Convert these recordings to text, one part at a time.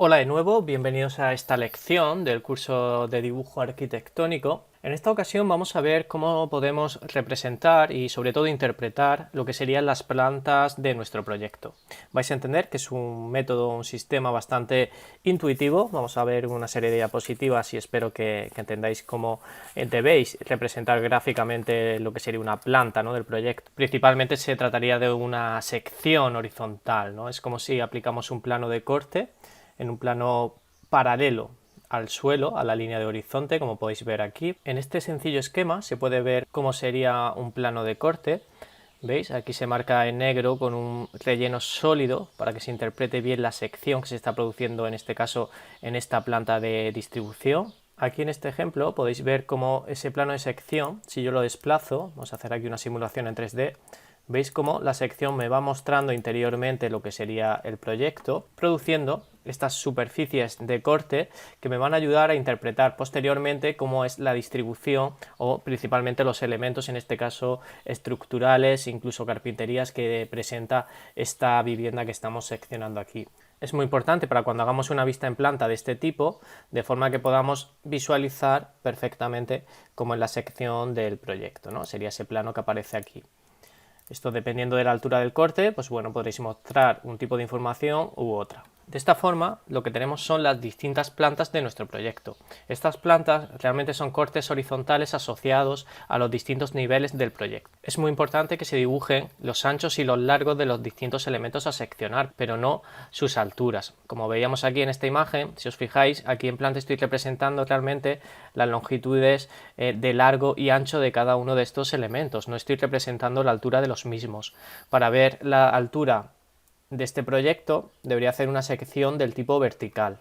Hola de nuevo, bienvenidos a esta lección del curso de dibujo arquitectónico. En esta ocasión vamos a ver cómo podemos representar y sobre todo interpretar lo que serían las plantas de nuestro proyecto. Vais a entender que es un método, un sistema bastante intuitivo. Vamos a ver una serie de diapositivas y espero que entendáis cómo debéis representar gráficamente lo que sería una planta, ¿no?, del proyecto. Principalmente se trataría de una sección horizontal, ¿no? Es como si aplicamos un plano de corte en un plano paralelo al suelo, a la línea de horizonte, como podéis ver aquí. En este sencillo esquema se puede ver cómo sería un plano de corte. ¿Veis? Aquí se marca en negro con un relleno sólido para que se interprete bien la sección que se está produciendo, en este caso, en esta planta de distribución. Aquí en este ejemplo podéis ver cómo ese plano de sección, si yo lo desplazo, vamos a hacer aquí una simulación en 3D, veis cómo la sección me va mostrando interiormente lo que sería el proyecto, produciendo estas superficies de corte que me van a ayudar a interpretar posteriormente cómo es la distribución o principalmente los elementos, en este caso estructurales, incluso carpinterías, que presenta esta vivienda que estamos seccionando aquí. Es muy importante para cuando hagamos una vista en planta de este tipo, de forma que podamos visualizar perfectamente cómo es la sección del proyecto, ¿no? Sería ese plano que aparece aquí. Esto, dependiendo de la altura del corte, pues bueno, podréis mostrar un tipo de información u otra. De esta forma, lo que tenemos son las distintas plantas de nuestro proyecto. Estas plantas realmente son cortes horizontales asociados a los distintos niveles del proyecto. Es muy importante que se dibujen los anchos y los largos de los distintos elementos a seccionar, pero no sus alturas. Como veíamos aquí en esta imagen, si os fijáis, aquí en planta estoy representando realmente las longitudes de largo y ancho de cada uno de estos elementos. No estoy representando la altura de los mismos. Para ver la altura de este proyecto debería hacer una sección del tipo vertical.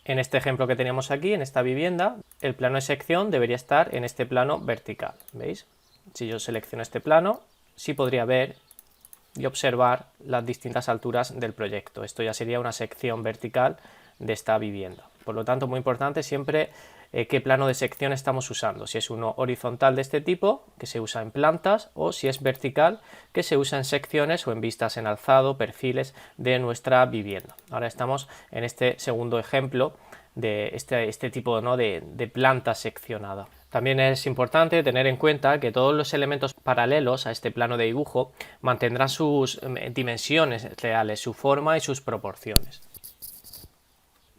En este ejemplo que teníamos aquí, en esta vivienda, el plano de sección debería estar en este plano vertical. ¿Veis? Si yo selecciono este plano, sí podría ver y observar las distintas alturas del proyecto. Esto ya sería una sección vertical de esta vivienda. Por lo tanto, muy importante siempre qué plano de sección estamos usando, si es uno horizontal de este tipo, que se usa en plantas, o si es vertical, que se usa en secciones o en vistas en alzado, perfiles de nuestra vivienda. Ahora estamos en este segundo ejemplo de este tipo, ¿no?, de planta seccionada. También es importante tener en cuenta que todos los elementos paralelos a este plano de dibujo mantendrán sus dimensiones reales, su forma y sus proporciones.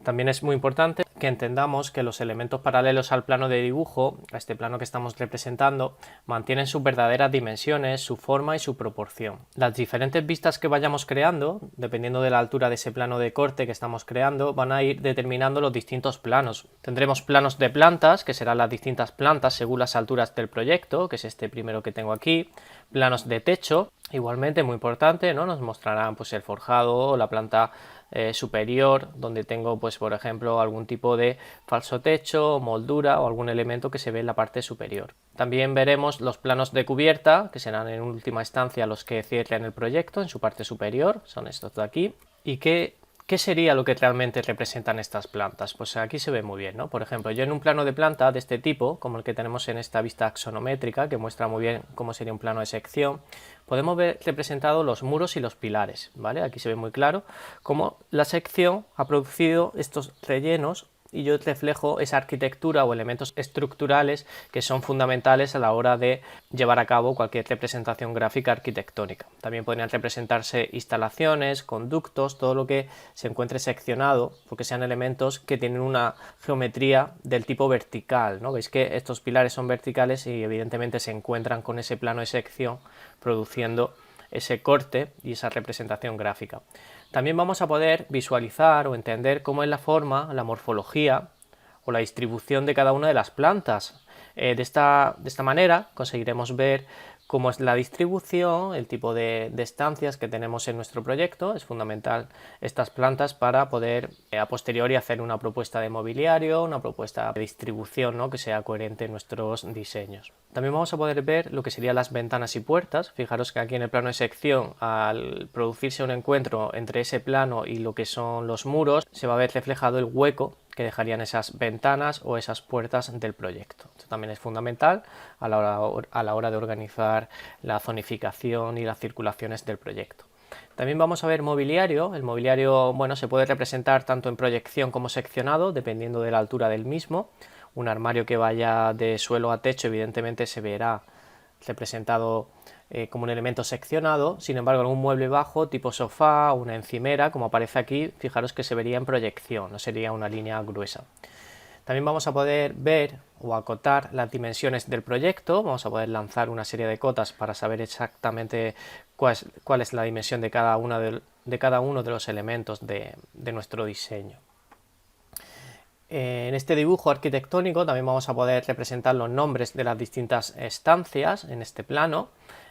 También es muy importante que entendamos que los elementos paralelos al plano de dibujo, a este plano que estamos representando, mantienen sus verdaderas dimensiones, su forma y su proporción. Las diferentes vistas que vayamos creando, dependiendo de la altura de ese plano de corte que estamos creando, van a ir determinando los distintos planos. Tendremos planos de plantas, que serán las distintas plantas según las alturas del proyecto, que es este primero que tengo aquí. Planos de techo, igualmente muy importante, ¿no? Nos mostrarán pues el forjado o la planta superior, donde tengo pues por ejemplo algún tipo de falso techo, moldura o algún elemento que se ve en la parte superior. También veremos los planos de cubierta, que serán en última instancia los que cierren el proyecto en su parte superior, son estos de aquí, y que ¿qué sería lo que realmente representan estas plantas? Pues aquí se ve muy bien, ¿no? Por ejemplo, yo en un plano de planta de este tipo, como el que tenemos en esta vista axonométrica, que muestra muy bien cómo sería un plano de sección, podemos ver representados los muros y los pilares, ¿vale? Aquí se ve muy claro cómo la sección ha producido estos rellenos y yo reflejo esa arquitectura o elementos estructurales que son fundamentales a la hora de llevar a cabo cualquier representación gráfica arquitectónica. También podrían representarse instalaciones, conductos, todo lo que se encuentre seccionado, porque sean elementos que tienen una geometría del tipo vertical, ¿no? Veis que estos pilares son verticales y evidentemente se encuentran con ese plano de sección produciendo ese corte y esa representación gráfica. También vamos a poder visualizar o entender cómo es la forma, la morfología o la distribución de cada una de las plantas. De esta manera conseguiremos ver cómo es la distribución, el tipo de estancias que tenemos en nuestro proyecto. Es fundamental estas plantas para poder a posteriori hacer una propuesta de mobiliario, una propuesta de distribución, ¿no?, que sea coherente en nuestros diseños. También vamos a poder ver lo que serían las ventanas y puertas. Fijaros que aquí en el plano de sección, al producirse un encuentro entre ese plano y lo que son los muros, se va a ver reflejado el hueco que dejarían esas ventanas o esas puertas del proyecto. Esto también es fundamental a la hora de organizar la zonificación y las circulaciones del proyecto. También vamos a ver mobiliario. El mobiliario, bueno, se puede representar tanto en proyección como seccionado, dependiendo de la altura del mismo. Un armario que vaya de suelo a techo, evidentemente se verá representado como un elemento seccionado. Sin embargo, en un mueble bajo, tipo sofá, una encimera, como aparece aquí, fijaros que se vería en proyección, no sería una línea gruesa. También vamos a poder ver o acotar las dimensiones del proyecto. Vamos a poder lanzar una serie de cotas para saber exactamente cuál es la dimensión de cada uno de los elementos de nuestro diseño. En este dibujo arquitectónico también vamos a poder representar los nombres de las distintas estancias en este plano,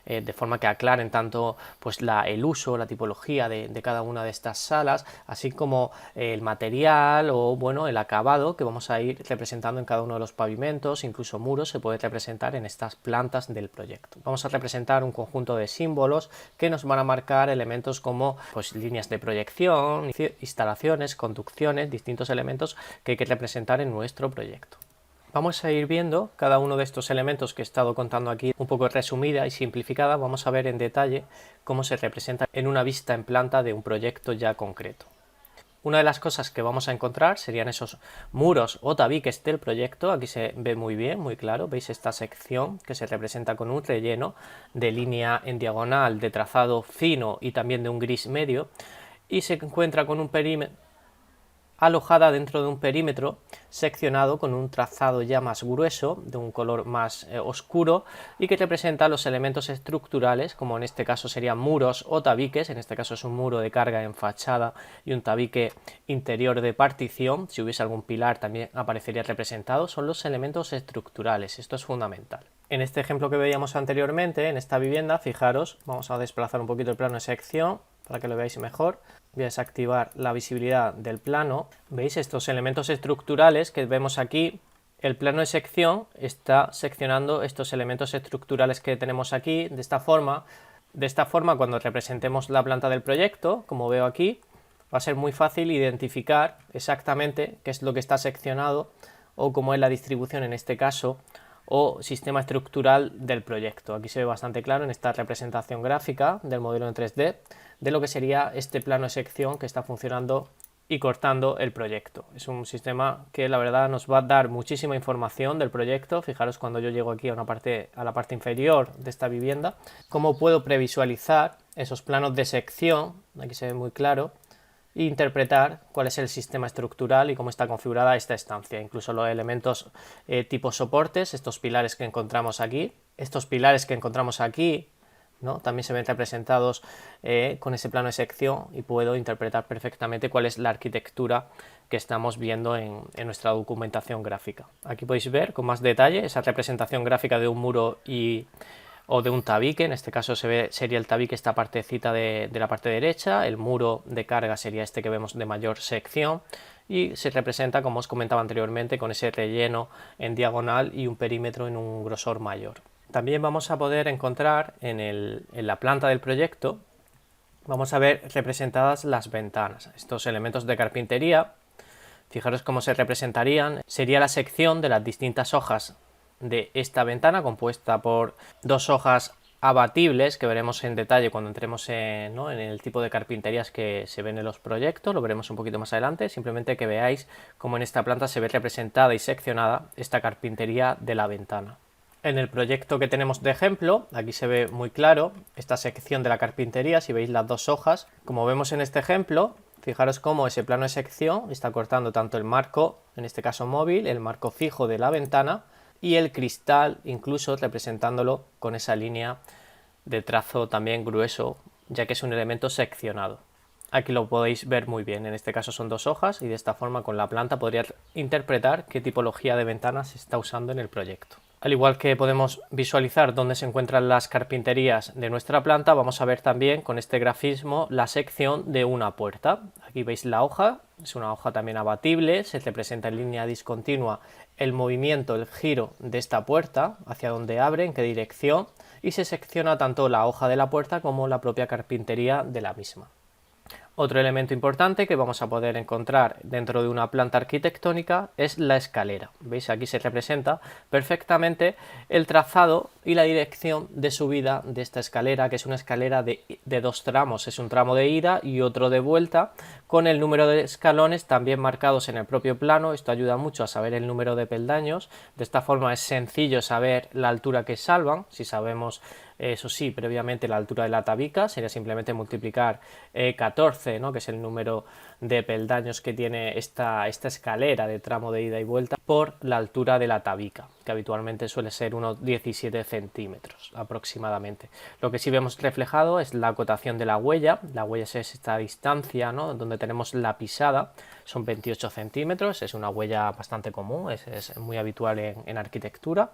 de forma que aclaren tanto pues, el uso, la tipología de cada una de estas salas, así como el material o bueno, el acabado que vamos a ir representando en cada uno de los pavimentos, incluso muros se puede representar en estas plantas del proyecto. Vamos a representar un conjunto de símbolos que nos van a marcar elementos como pues, líneas de proyección, instalaciones, conducciones, distintos elementos que hay que representar en nuestro proyecto. Vamos a ir viendo cada uno de estos elementos que he estado contando aquí un poco resumida y simplificada. Vamos a ver en detalle cómo se representa en una vista en planta de un proyecto ya concreto. Una de las cosas que vamos a encontrar serían esos muros o tabiques del proyecto. Aquí se ve muy bien, muy claro. Veis esta sección que se representa con un relleno de línea en diagonal, de trazado fino y también de un gris medio. Y se encuentra con un perímetro alojada dentro de un perímetro seccionado con un trazado ya más grueso, de un color más oscuro y que representa los elementos estructurales, como en este caso serían muros o tabiques. En este caso es un muro de carga en fachada y un tabique interior de partición. Si hubiese algún pilar también aparecería representado. Son los elementos estructurales, esto es fundamental. En este ejemplo que veíamos anteriormente, en esta vivienda, fijaros, vamos a desplazar un poquito el plano de sección para que lo veáis mejor. Voy a desactivar la visibilidad del plano. ¿Veis estos elementos estructurales que vemos aquí? El plano de sección está seccionando estos elementos estructurales que tenemos aquí de esta forma. De esta forma, cuando representemos la planta del proyecto, como veo aquí, va a ser muy fácil identificar exactamente qué es lo que está seccionado o cómo es la distribución en este caso o sistema estructural del proyecto. Aquí se ve bastante claro en esta representación gráfica del modelo en 3D de lo que sería este plano de sección que está funcionando y cortando el proyecto. Es un sistema que la verdad nos va a dar muchísima información del proyecto. Fijaros cuando yo llego aquí a la parte inferior de esta vivienda, cómo puedo previsualizar esos planos de sección, aquí se ve muy claro, e interpretar cuál es el sistema estructural y cómo está configurada esta estancia. Incluso los elementos tipo soportes, estos pilares que encontramos aquí, ¿no? También se ven representados con ese plano de sección y puedo interpretar perfectamente cuál es la arquitectura que estamos viendo en nuestra documentación gráfica. Aquí podéis ver con más detalle esa representación gráfica de un muro o de un tabique. En este caso sería el tabique esta partecita de la parte derecha, el muro de carga sería este que vemos de mayor sección y se representa, como os comentaba anteriormente, con ese relleno en diagonal y un perímetro en un grosor mayor. También vamos a poder encontrar en la planta del proyecto, vamos a ver representadas las ventanas, estos elementos de carpintería. Fijaros cómo se representarían. Sería la sección de las distintas hojas de esta ventana, compuesta por dos hojas abatibles que veremos en detalle cuando entremos en el tipo de carpinterías que se ven en los proyectos. Lo veremos un poquito más adelante. Simplemente que veáis cómo en esta planta se ve representada y seccionada esta carpintería de la ventana. En el proyecto que tenemos de ejemplo, aquí se ve muy claro esta sección de la carpintería. Si veis las dos hojas, como vemos en este ejemplo, fijaros cómo ese plano de sección está cortando tanto el marco, en este caso móvil, el marco fijo de la ventana y el cristal, incluso representándolo con esa línea de trazo también grueso, ya que es un elemento seccionado. Aquí lo podéis ver muy bien, en este caso son dos hojas y de esta forma con la planta podría interpretar qué tipología de ventana se está usando en el proyecto. Al igual que podemos visualizar dónde se encuentran las carpinterías de nuestra planta, vamos a ver también con este grafismo la sección de una puerta. Aquí veis la hoja, es una hoja también abatible, se representa en línea discontinua el movimiento, el giro de esta puerta, hacia dónde abre, en qué dirección, y se secciona tanto la hoja de la puerta como la propia carpintería de la misma. Otro elemento importante que vamos a poder encontrar dentro de una planta arquitectónica es la escalera. ¿Veis? Aquí se representa perfectamente el trazado y la dirección de subida de esta escalera, que es una escalera de dos tramos. Es un tramo de ida y otro de vuelta, con el número de escalones también marcados en el propio plano. Esto ayuda mucho a saber el número de peldaños. De esta forma es sencillo saber la altura que salvan. Si sabemos, eso sí, previamente la altura de la tabica, sería simplemente multiplicar 14, ¿no?, que es el número de peldaños que tiene esta escalera de tramo de ida y vuelta, por la altura de la tabica, que habitualmente suele ser unos 17 centímetros aproximadamente. Lo que sí vemos reflejado es la acotación de la huella. La huella es esta distancia, ¿no?, donde tenemos la pisada, son 28 centímetros, es una huella bastante común, es muy habitual en arquitectura.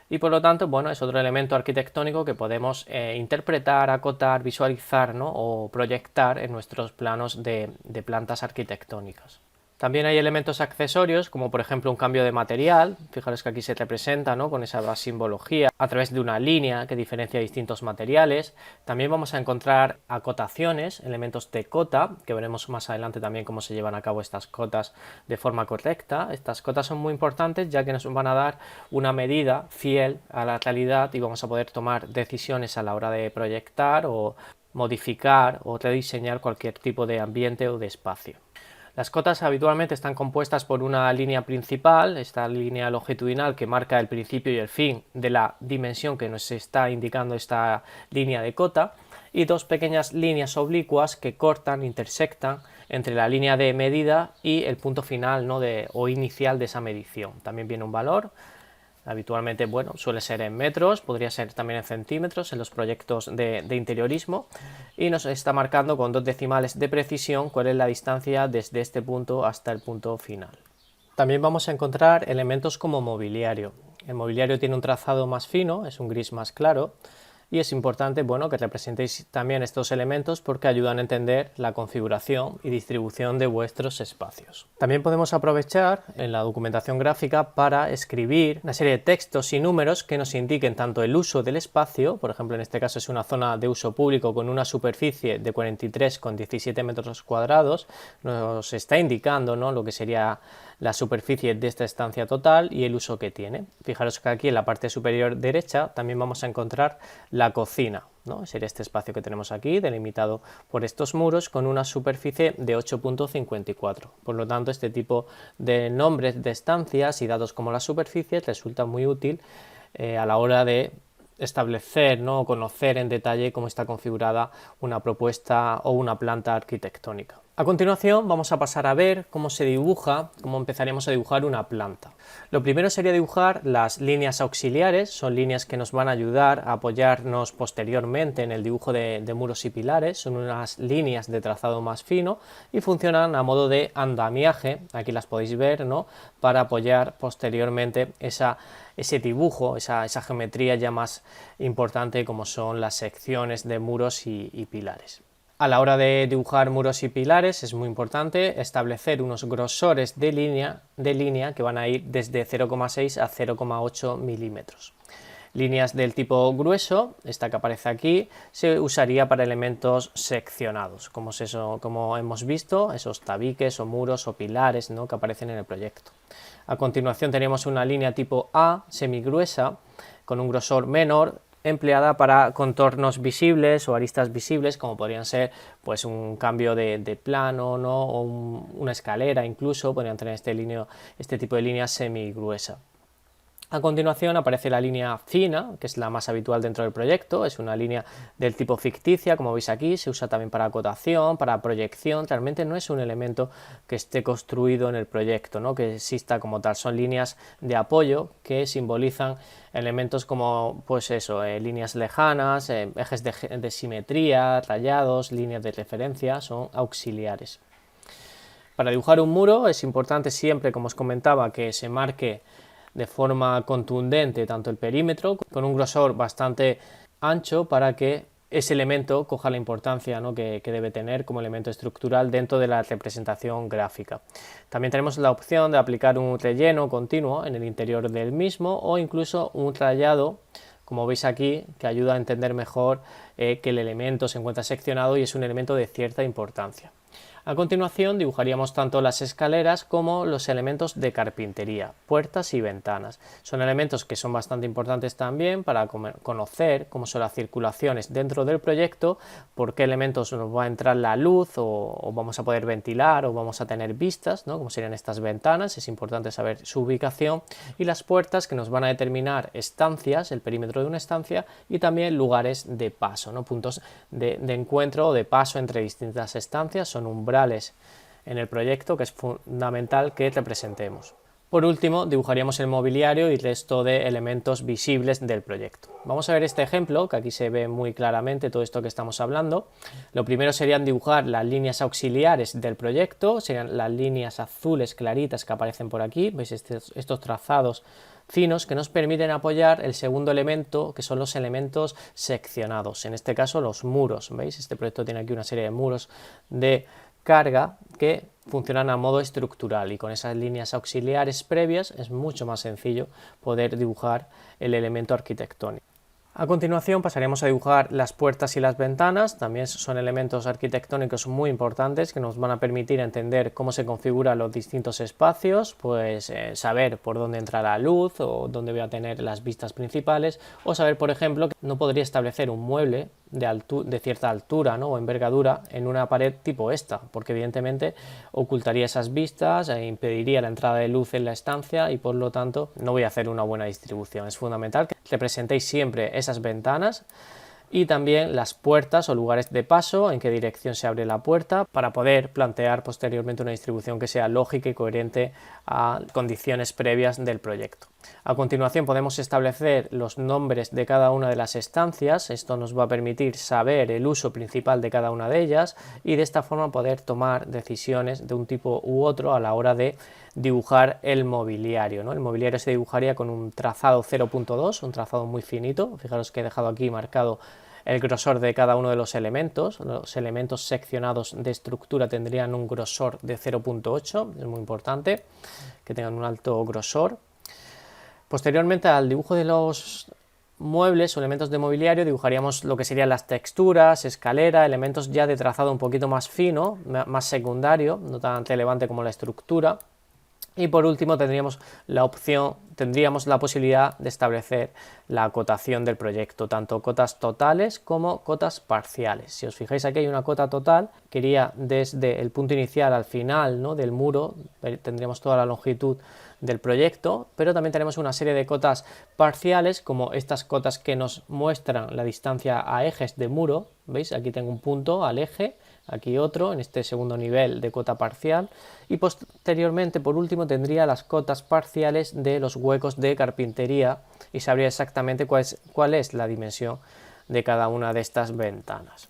Y por lo tanto, bueno, es otro elemento arquitectónico que podemos interpretar, acotar, visualizar, ¿no?, o proyectar en nuestros planos de plantas arquitectónicas. También hay elementos accesorios, como por ejemplo un cambio de material. Fijaros que aquí se representa, ¿no?, con esa simbología a través de una línea que diferencia distintos materiales. También vamos a encontrar acotaciones, elementos de cota, que veremos más adelante también cómo se llevan a cabo estas cotas de forma correcta. Estas cotas son muy importantes ya que nos van a dar una medida fiel a la realidad y vamos a poder tomar decisiones a la hora de proyectar o modificar o rediseñar cualquier tipo de ambiente o de espacio. Las cotas habitualmente están compuestas por una línea principal, esta línea longitudinal que marca el principio y el fin de la dimensión que nos está indicando esta línea de cota, y dos pequeñas líneas oblicuas que cortan, intersectan entre la línea de medida y el punto final, ¿no?, o inicial de esa medición. También viene un valor. Habitualmente, bueno, suele ser en metros, podría ser también en centímetros en los proyectos de interiorismo, y nos está marcando con 2 decimales de precisión cuál es la distancia desde este punto hasta el punto final. También vamos a encontrar elementos como mobiliario. El mobiliario tiene un trazado más fino, es un gris más claro, y es importante, bueno, que representéis también estos elementos porque ayudan a entender la configuración y distribución de vuestros espacios. También podemos aprovechar en la documentación gráfica para escribir una serie de textos y números que nos indiquen tanto el uso del espacio, por ejemplo en este caso es una zona de uso público con una superficie de 43,17 metros cuadrados, nos está indicando, ¿no?, lo que sería la superficie de esta estancia total y el uso que tiene. Fijaros que aquí en la parte superior derecha también vamos a encontrar la cocina, ¿no? Sería este espacio que tenemos aquí, delimitado por estos muros, con una superficie de 8,54. Por lo tanto, este tipo de nombres de estancias y datos como la superficie resulta muy útil a la hora de establecer, ¿no?, o conocer en detalle cómo está configurada una propuesta o una planta arquitectónica. A continuación vamos a pasar a ver cómo se dibuja, cómo empezaríamos a dibujar una planta. Lo primero sería dibujar las líneas auxiliares, son líneas que nos van a ayudar a apoyarnos posteriormente en el dibujo de muros y pilares, son unas líneas de trazado más fino y funcionan a modo de andamiaje, aquí las podéis ver, ¿no?, para apoyar posteriormente ese dibujo, esa geometría ya más importante como son las secciones de muros y pilares. A la hora de dibujar muros y pilares es muy importante establecer unos grosores de línea que van a ir desde 0,6 a 0,8 milímetros. Líneas del tipo grueso, esta que aparece aquí, se usaría para elementos seccionados, como hemos visto, esos tabiques o muros o pilares, ¿no?, que aparecen en el proyecto. A continuación tenemos una línea tipo A, semigruesa, con un grosor menor, empleada para contornos visibles o aristas visibles, como podrían ser pues un cambio de plano, ¿no?, o una escalera, incluso podrían tener este tipo de línea semigruesa. A continuación aparece la línea fina, que es la más habitual dentro del proyecto, es una línea del tipo ficticia, como veis aquí, se usa también para acotación, para proyección, realmente no es un elemento que esté construido en el proyecto, ¿no?, que exista como tal, son líneas de apoyo que simbolizan elementos como, pues eso, líneas lejanas, ejes de simetría, rayados, líneas de referencia, son auxiliares. Para dibujar un muro es importante siempre, como os comentaba, que se marque de forma contundente tanto el perímetro con un grosor bastante ancho para que ese elemento coja la importancia, ¿no?, que debe tener como elemento estructural dentro de la representación gráfica. También tenemos la opción de aplicar un relleno continuo en el interior del mismo o incluso un rayado como veis aquí, que ayuda a entender mejor que el elemento se encuentra seccionado y es un elemento de cierta importancia. A continuación dibujaríamos tanto las escaleras como los elementos de carpintería, puertas y ventanas. Son elementos que son bastante importantes también para conocer cómo son las circulaciones dentro del proyecto, por qué elementos nos va a entrar la luz o vamos a poder ventilar o vamos a tener vistas, ¿no? Como serían estas ventanas, es importante saber su ubicación, y las puertas que nos van a determinar estancias, el perímetro de una estancia, y también lugares de paso, ¿no? Puntos de encuentro o de paso entre distintas estancias, son umbrales en el proyecto que es fundamental que representemos. Por último, dibujaríamos el mobiliario y el resto de elementos visibles del proyecto. Vamos a ver este ejemplo, que aquí se ve muy claramente todo esto que estamos hablando. Lo primero serían dibujar las líneas auxiliares del proyecto, serían las líneas azules claritas que aparecen por aquí, veis estos trazados finos que nos permiten apoyar el segundo elemento, que son los elementos seccionados, en este caso los muros. ¿Veis? Este proyecto tiene aquí una serie de muros de carga que funcionan a modo estructural, y con esas líneas auxiliares previas es mucho más sencillo poder dibujar el elemento arquitectónico. A continuación pasaremos a dibujar las puertas y las ventanas. También son elementos arquitectónicos muy importantes que nos van a permitir entender cómo se configuran los distintos espacios, pues saber por dónde entra la luz o dónde voy a tener las vistas principales, o saber, por ejemplo, que no podría establecer un mueble de cierta altura, ¿no? O envergadura en una pared tipo esta, porque evidentemente ocultaría esas vistas e impediría la entrada de luz en la estancia y por lo tanto no voy a hacer una buena distribución. Es fundamental que representéis siempre esas ventanas y también las puertas o lugares de paso, en qué dirección se abre la puerta, para poder plantear posteriormente una distribución que sea lógica y coherente a condiciones previas del proyecto. A continuación podemos establecer los nombres de cada una de las estancias. Esto nos va a permitir saber el uso principal de cada una de ellas y de esta forma poder tomar decisiones de un tipo u otro a la hora de dibujar el mobiliario, ¿no? El mobiliario se dibujaría con un trazado 0.2, un trazado muy finito. Fijaros que he dejado aquí marcado el grosor de cada uno de los elementos. Los elementos seccionados de estructura tendrían un grosor de 0.8, es muy importante que tengan un alto grosor. Posteriormente al dibujo de los muebles o elementos de mobiliario dibujaríamos lo que serían las texturas, escalera, elementos ya de trazado un poquito más fino, más secundario, no tan relevante como la estructura. Y por último tendríamos la posibilidad de establecer la acotación del proyecto, tanto cotas totales como cotas parciales. Si os fijáis, aquí hay una cota total que iría desde el punto inicial al final, ¿no?, del muro, tendríamos toda la longitud del proyecto, pero también tenemos una serie de cotas parciales, como estas cotas que nos muestran la distancia a ejes de muro. ¿Veis? Aquí tengo un punto al eje, aquí otro en este segundo nivel de cota parcial, y posteriormente, por último, tendría las cotas parciales de los huecos de carpintería y sabría exactamente cuál es la dimensión de cada una de estas ventanas.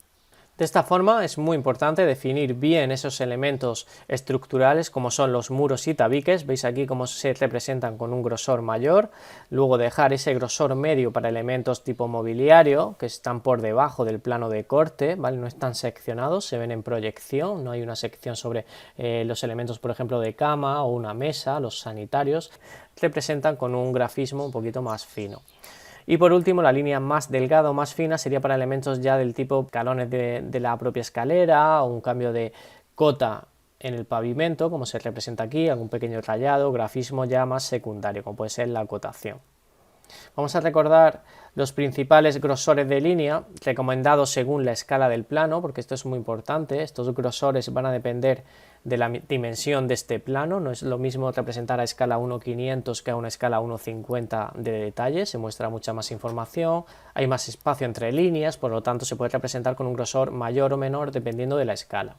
De esta forma es muy importante definir bien esos elementos estructurales como son los muros y tabiques. Veis aquí cómo se representan con un grosor mayor, luego dejar ese grosor medio para elementos tipo mobiliario que están por debajo del plano de corte, ¿vale? No están seccionados, se ven en proyección, no hay una sección sobre los elementos, por ejemplo, de cama o una mesa. Los sanitarios representan con un grafismo un poquito más fino. Y por último, la línea más delgada o más fina sería para elementos ya del tipo escalones de la propia escalera, o un cambio de cota en el pavimento, como se representa aquí, algún pequeño rayado, grafismo ya más secundario, como puede ser la acotación. Vamos a recordar los principales grosores de línea recomendados según la escala del plano, porque esto es muy importante. Estos grosores van a depender de la dimensión de este plano. No es lo mismo representar a escala 1.500 que a una escala 1.50 de detalle, se muestra mucha más información, hay más espacio entre líneas, por lo tanto se puede representar con un grosor mayor o menor dependiendo de la escala.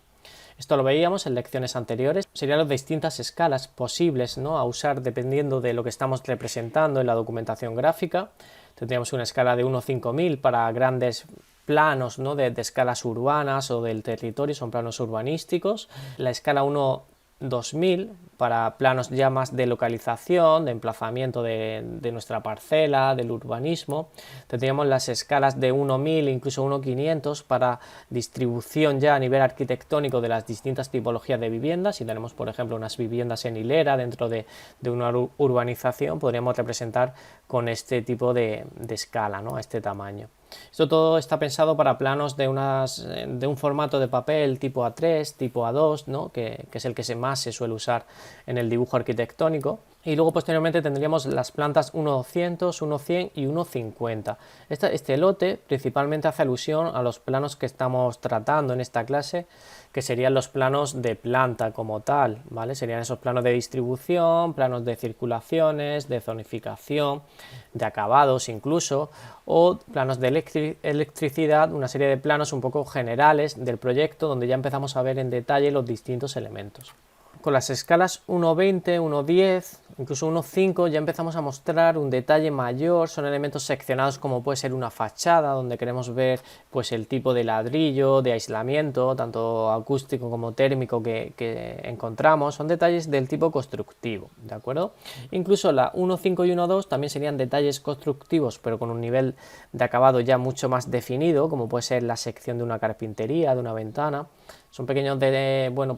Esto lo veíamos en lecciones anteriores, serían las distintas escalas posibles, ¿no?, a usar dependiendo de lo que estamos representando en la documentación gráfica. Tendríamos una escala de 1.5000 para grandes planos, ¿no?, de escalas urbanas o del territorio, son planos urbanísticos. La escala 1 2000 para planos ya más de localización, de emplazamiento de nuestra parcela, del urbanismo. Tendríamos las escalas de 1000, incluso 1500 para distribución ya a nivel arquitectónico de las distintas tipologías de viviendas. Si tenemos, por ejemplo, unas viviendas en hilera dentro de una urbanización, podríamos representar con este tipo de escala, ¿no? A este tamaño. Esto todo está pensado para planos de un formato de papel tipo A3, tipo A2, ¿no? que es el que más se suele usar en el dibujo arquitectónico. Y luego posteriormente tendríamos las plantas 1.200, 1.100 y 1.50. Este lote principalmente hace alusión a los planos que estamos tratando en esta clase, que serían los planos de planta como tal, ¿vale? Serían esos planos de distribución, planos de circulaciones, de zonificación, de acabados incluso, o planos de electricidad, una serie de planos un poco generales del proyecto donde ya empezamos a ver en detalle los distintos elementos. Con las escalas 1.20, 1.10, incluso 1.5 ya empezamos a mostrar un detalle mayor, son elementos seccionados como puede ser una fachada donde queremos ver pues el tipo de ladrillo, de aislamiento, tanto acústico como térmico que encontramos, son detalles del tipo constructivo, ¿de acuerdo? Incluso la 1.5 y 1.2 también serían detalles constructivos pero con un nivel de acabado ya mucho más definido, como puede ser la sección de una carpintería, de una ventana. Son pequeños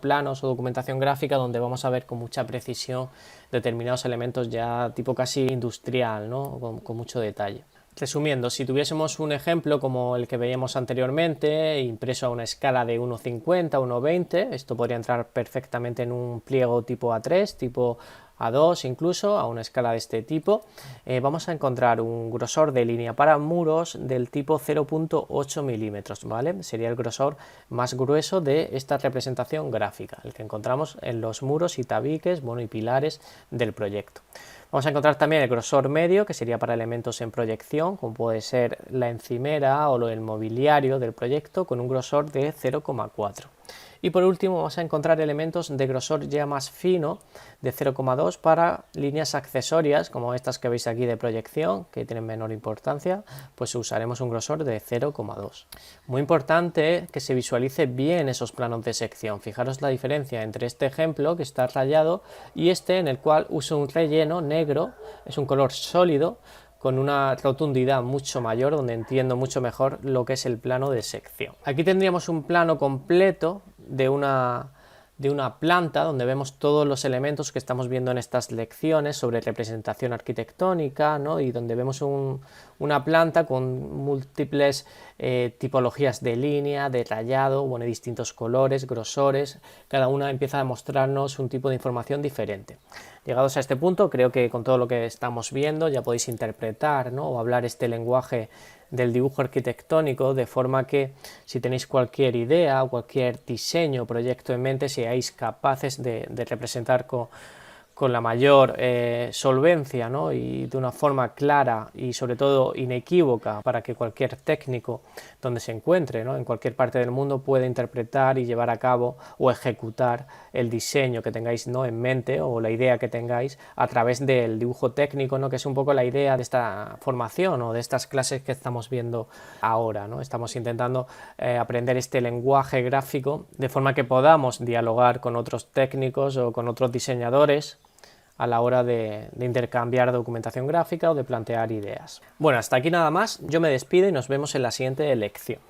planos o documentación gráfica donde vamos a ver con mucha precisión determinados elementos ya tipo casi industrial, ¿no? Con mucho detalle. Resumiendo, si tuviésemos un ejemplo como el que veíamos anteriormente, impreso a una escala de 1.50, 1.20, esto podría entrar perfectamente en un pliego tipo A3, tipo A2 incluso, a una escala de este tipo. Vamos a encontrar un grosor de línea para muros del tipo 0.8 milímetros, ¿vale? Sería el grosor más grueso de esta representación gráfica, el que encontramos en los muros y tabiques, y pilares del proyecto. Vamos a encontrar también el grosor medio, que sería para elementos en proyección, como puede ser la encimera o el mobiliario del proyecto, con un grosor de 0,4. Y por último vamos a encontrar elementos de grosor ya más fino, de 0,2 para líneas accesorias, como estas que veis aquí de proyección, que tienen menor importancia, pues usaremos un grosor de 0,2. Muy importante que se visualice bien esos planos de sección. Fijaros la diferencia entre este ejemplo, que está rayado, y este en el cual uso un relleno negro, es un color sólido, con una rotundidad mucho mayor, donde entiendo mucho mejor lo que es el plano de sección. Aquí tendríamos un plano completo de una planta, donde vemos todos los elementos que estamos viendo en estas lecciones sobre representación arquitectónica, ¿no? Y donde vemos una planta con múltiples tipologías de línea, de rayado, de distintos colores, grosores, cada una empieza a mostrarnos un tipo de información diferente. Llegados a este punto, creo que con todo lo que estamos viendo ya podéis interpretar, ¿no? O hablar este lenguaje del dibujo arquitectónico, de forma que si tenéis cualquier idea o cualquier diseño o proyecto en mente, seáis capaces de representar con la mayor solvencia, ¿no? Y de una forma clara y sobre todo inequívoca, para que cualquier técnico donde se encuentre, ¿no? En cualquier parte del mundo, pueda interpretar y llevar a cabo o ejecutar el diseño que tengáis, ¿no? En mente, o la idea que tengáis a través del dibujo técnico, ¿no? Que es un poco la idea de esta formación o de estas clases que estamos viendo ahora, ¿no? Estamos intentando aprender este lenguaje gráfico de forma que podamos dialogar con otros técnicos o con otros diseñadores a la hora de intercambiar documentación gráfica o de plantear ideas. Bueno, hasta aquí nada más, yo me despido y nos vemos en la siguiente lección.